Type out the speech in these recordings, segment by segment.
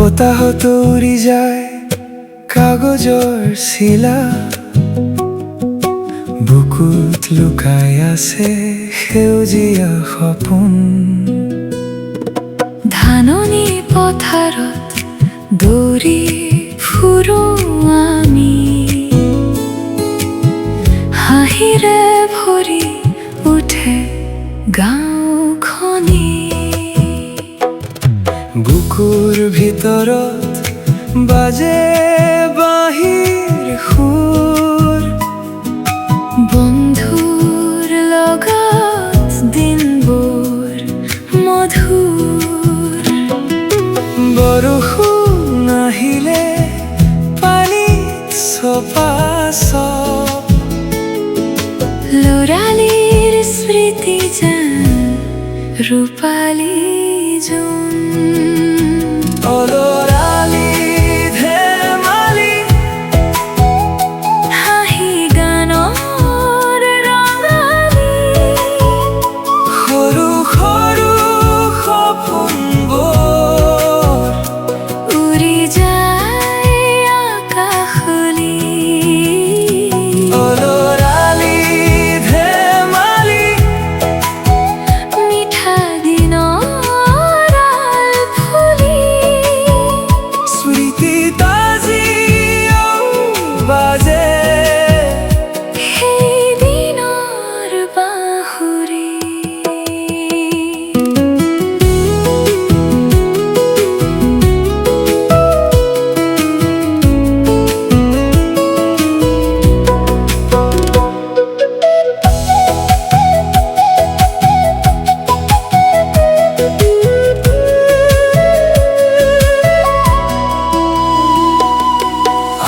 বতাহত উৰি যায় কাগজৰ চিলা, বুকুত লুকাই আছে সেউজীয়া সপোন। ধাননি পথাৰত দৌৰি ফুৰো আমি, হাঁহিৰে ভৰি উঠে গাঁওখনি। বুকুৰ ভিতৰত বাজে বাঁহীৰ সুৰ, বন্ধুৰ লগত দিনবোৰ মধুৰ। বৰষুণ আহিলে পানীত চপা চপ, ল'ৰালিৰ স্মৃতি যেন ৰূপালী জোন। ল'ৰালি ধেমালি হাঁহি গানৰ ৰঙালী, সৰু সৰু সপোনবোৰ উৰি যায় আকাশলৈ। ল'ৰালি ধেমালি মিঠা দিনৰ আলফুলি, স্মৃতিত আজিও বাজে সেই দিনৰ বাঁহৰী।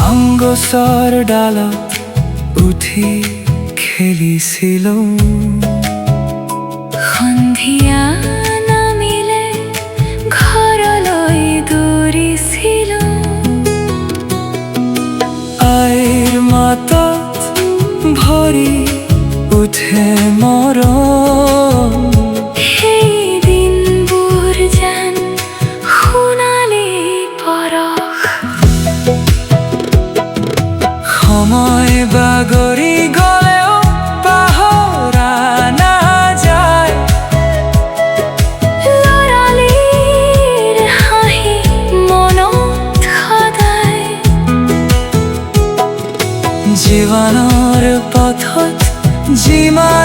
আম গছৰ ডালত উঠি খেলিছিলোঁ, সন্ধিয়া নামিলে ঘৰলৈ দৌৰিছিলোঁ। আইৰ মাতত ভৰি উঠে মৰম, সেই দিনবোৰ যেন সোণালী পৰশ। সময় বাগৰি গ'লেও পাহৰা নাযায়, ল'ৰালিৰ হাঁহি মনত সদায়। জীৱনৰ পথত যিমান